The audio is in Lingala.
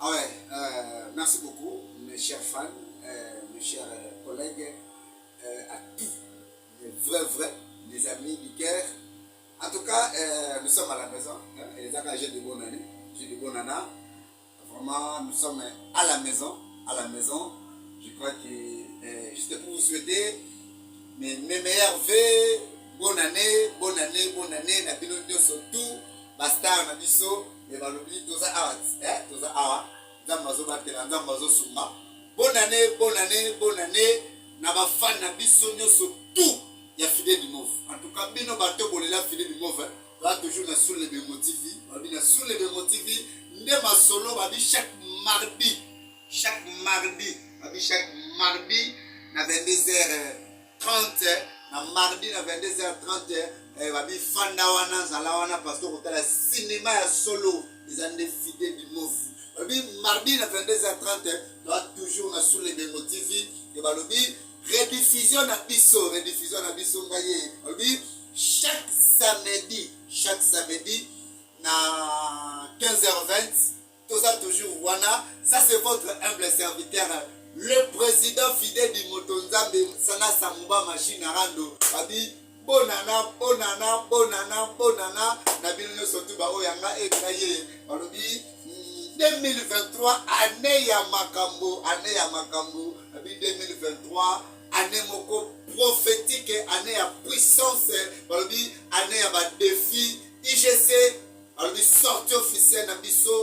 Ah ouais, merci beaucoup, mes chers fans, mes chers collègues, à tous, les vrais, les amis du cœur. En tout cas, nous sommes à la maison. Et les j'ai de bonne année, j'ai de bonne année. Vraiment, nous sommes à la maison. Je crois que juste pour vous souhaiter mes meilleurs vœux. Bonne année. Nabino surtout, Bastar Nabiso, et Balobi, Toza Awat, Toza Awa, Zamazo Batela, Zamazo Suma. Bonne année, Naba fan Nabiso, surtout, il y a fidèle du mauve. En tout cas, Bino Bato Bolela, fidèle du mauve, là toujours na sous les motivi, Babina sous les motivi, Nema solo, Babi chaque mardi, na 22h30, na mardi na 22h30, Babi fanda wana zalawana parce que le cinéma ya solo, ils ont des fidèles du mauve. Babi mardi na 22h30, doit toujours na sous les motivi, et Babi rediffusion na biso ngaye. Babi chaque samedi na 15h20, tout ça toujours wana. Ça c'est votre humble serviteur, le président fidèle du Motonzambe Sana Samouba Machine Arando. Babi bonana nabino surtout ba oyanga ekraye. Babi 2023 année ya makambo, Babi 2023 année moko prophétique, année ya puissance, Babi année ya ba défi IGC, Babi sortie officielle na biso.